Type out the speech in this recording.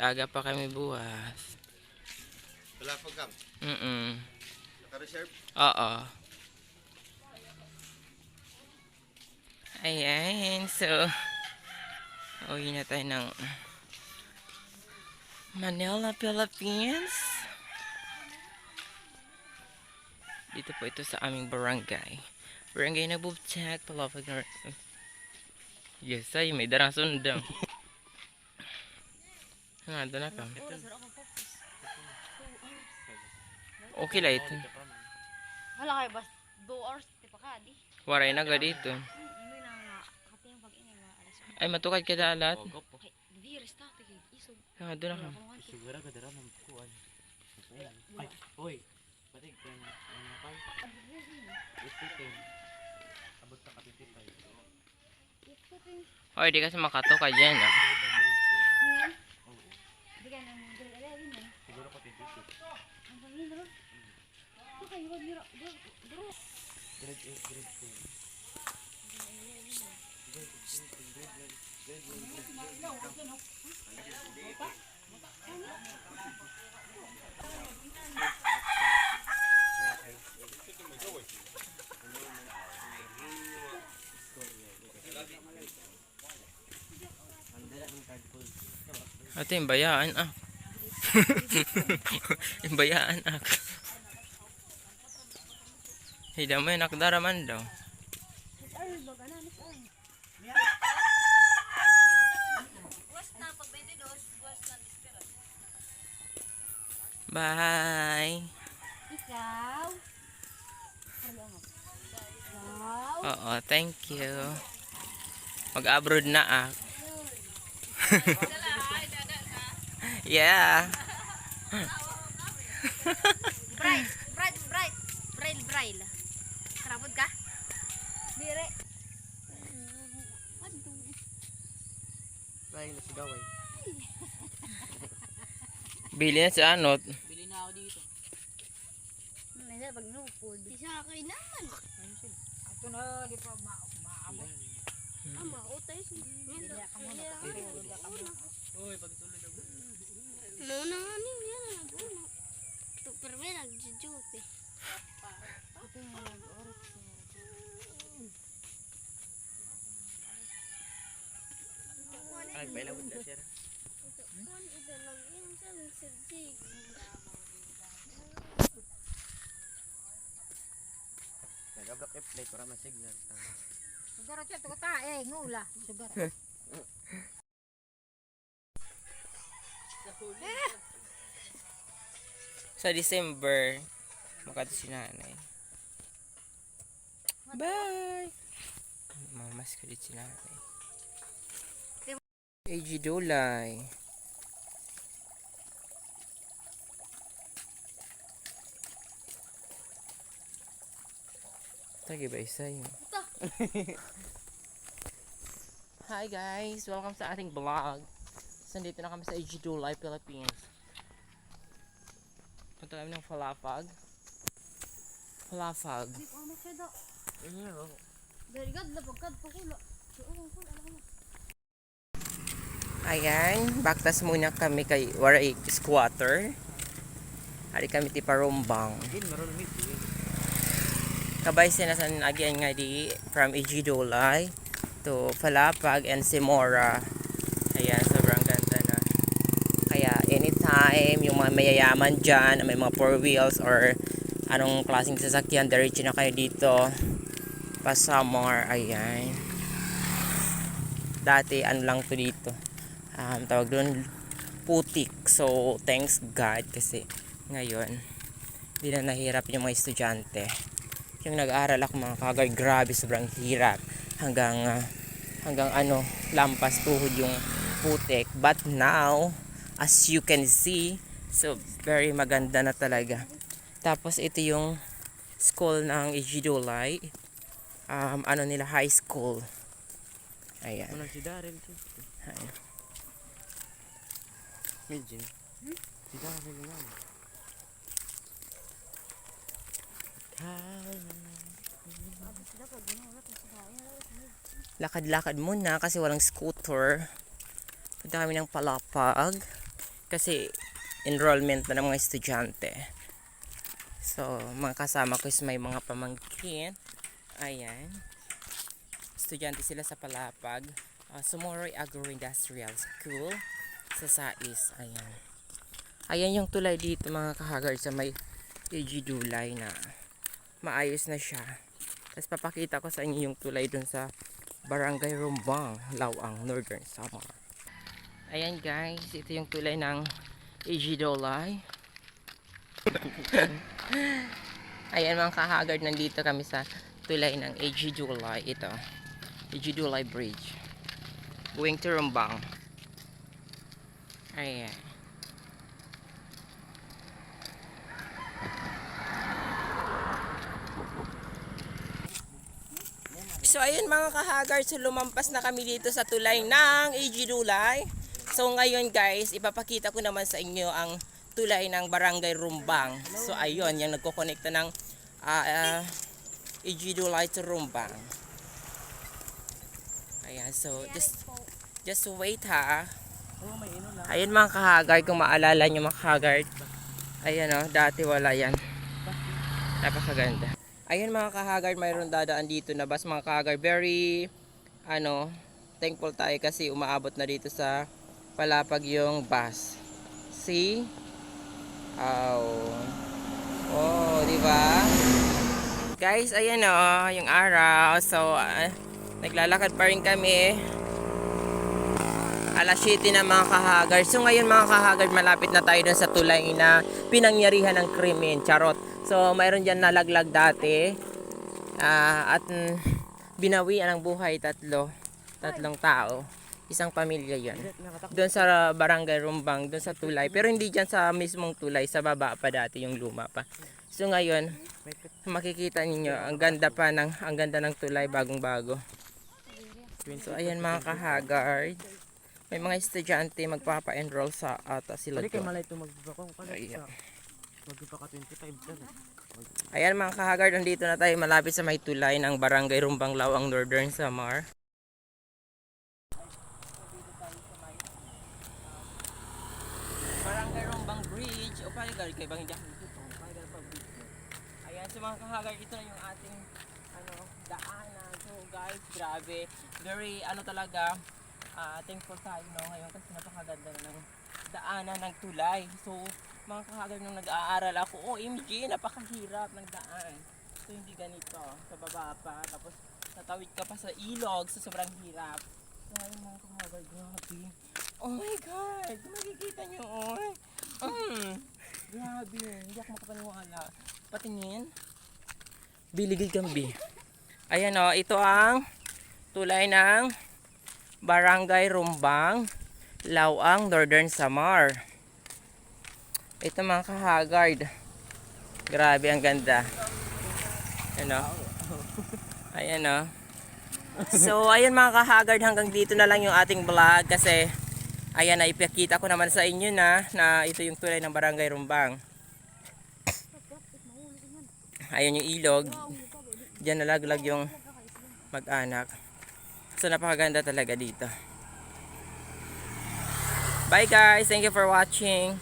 aga pa kami bukas. Wala pag kam. Naka-reserve? Oo. Ayan, so uwi na tayo ng Manila, Philippines. Dito po ito sa aming barangay. Barangay na Bubchak, Palapag na... Yes, ay, may darang sundang. Nga, doon na ka. Okay lang ito. Wala kayo bas 2 hours di pa ka di. Waray na ga dito. Hindi na nga kating pag ini ba alas. Ay, matukad ka dalat. Di resta ti isog. Nga, doon na ka. Siguro ka dara man kuan. Ay, oy. Patig kan ano pa? Ipitin. Abot ta kapitipay. Oy, di kasi makatukad yan. Ah. Ngayon. Di ka na mo dala din na. Siguro kapitipay. Ang dali bro. Okay, wag bro. Bro. Grade 8, grade 10. Ate, yung bayaan ah. Yung bayaan ah. Hida mo yung nakdaraman daw. Bye! Ikaw. Hello. Ikaw. Oo, thank you. Mag-abroad na ah. Yeah. Braille. Karabot ka? Dire. Lain na sigaway. Bili na sa anot. Bili na ako dito. May pag nupod. Isa kay naman. Ito na, di pa maabot. Ama, utay si. Hindi ka muna. Oy, pagtulog ako. Muna nga niya na nag-una. Ito pero may nag-jupe. Ito yung nag-orot siya. Ay, bailawod na siya. Ito lang yung sa Jig. Nag-ablock i-play para ma-signal. Sugar siya, ito ka ngula. Sugar. Sa December, makato si nanay. Bye! Mamas ko dito si nanay. AG Dolay. Tagi ba isa yun? Hi guys! Welcome sa ating vlog. So, nandito na kami sa AG Dolay, Philippines. Punta kami ng Palapag. Di ko ano siya daw. Dari gad na pagkad pa kula. Ayan, baktas muna kami kay Waray Squatter. Hari kami ti Parumbang. Din maron mit. Kabay sinasan again nga di from AG Dolay to Palapag and Simora. Ayan, sobrang ganda na. Kaya anytime yung mga mayayaman dyan, may mga 4 wheels or anong klaseng sasakyan, diretso na kayo dito pa Samar. Ayan. Dati ano lang to dito. Tawag doon putik. So thanks God kasi ngayon hindi na nahirap yung mga estudyante. Yung nag-aaral ako mga kagay, grabe sobrang hirap hanggang ano lampas tuhod yung putik, but now as you can see, so very maganda na talaga. Tapos ito yung school ng AG Dolay, ano nila, high school. Ayan. Wala si Daryl. Ayan. Medyo. Si Daryl naman. Lakad-lakad muna kasi walang scooter. Punta kami ng Palapag. Kasi enrollment na ng mga estudyante. So, mga kasama ko is may mga pamangkin. Ayan. Estudyante sila sa Palapag. Sumoroy Agro-Industrial School sa Sais. Ayan. Ayan yung tulay dito mga kahagard sa may AG Dulay na maayos na siya. Tapos papakita ko sa inyo yung tulay dun sa Barangay Rumbang, Lawang, Northern Samar. Ayan guys, ito yung tulay ng AG Dulay. Ayan mga kahagard, nandito kami sa tulay ng AG Dulay. Ito, AG Dulay Bridge. Going to Rumbang. Ayan. So ayun mga kahagard, so lumampas na kami dito sa tulay ng AG Dulay. So ngayon guys, ipapakita ko naman sa inyo ang tulay ng Barangay Rumbang. So ayun, yung nagkokonekta ng AG Dulay to Rumbang. Ayan, so just wait ha. Ayun mga kahagard, kung maalala nyo mga kahagard. Ayan o, dati wala yan. Napakaganda. Ayun mga kahagard, mayroon dadaan dito na bus mga kahagard. Very thankful tayo kasi umaabot na dito sa Palapag yung bus. See? Oh, di ba? Guys, ayan yung araw. So, naglalakad pa rin kami. Alas 7 na mga kahagard. So ngayon mga kahagard, malapit na tayo dun sa tulay na pinangyarihan ng krimen. Charot. So mayroon dyan nalaglag dati. At binawian ang buhay tatlong tao. Isang pamilya yon. Doon sa Barangay Rumbang, doon sa tulay. Pero hindi dyan sa mismong tulay, sa baba pa dati yung luma pa. So ngayon, makikita ninyo, ang ganda ng tulay, bagong-bago. So ayan mga kahagard. May mga estudyante magpapa-enroll sa ata sila Pwede kayo doon. malay ito magbibakong. Ayan. Magbibaka 25 ka na. Ayan mga kahagard, nandito na tayo malapit sa may tulay ng Barangay Rumbang, Lawang, Northern Samar. Barangay Rumbang Bridge. O paligard kay bang hindi dito. Paligard pa bridge. Ayan, so mga kahagard, ito na yung ating daanan. So guys, grabe. Very talaga. Thankful tayo ngayon kasi napakaganda na ng daanan ng tulay. So mga kahagard, nung nag-aaral ako, OMG, napakahirap ng daan. So hindi ganito, sa baba pa, tapos natawid ka pa sa ilog, so sobrang hirap. So ngayon mga kahagard, grabe. Oh my God, makikita nyo, grabe, hindi ako makapaniwala. Patingin, biligid kang bi. Ayan ito ang tulay ng Barangay Rumbang, Lawang, Northern Samar. Ito mga kahagard. Grabe ang ganda. Ayan So ayun mga kahagard, hanggang dito na lang yung ating vlog kasi ayan na ipakita ko naman sa inyo na ito yung tulay ng Barangay Rumbang. Ayan yung ilog. Diyan nalaglag yung mag-anak. So napakaganda talaga dito. Bye guys, thank you for watching.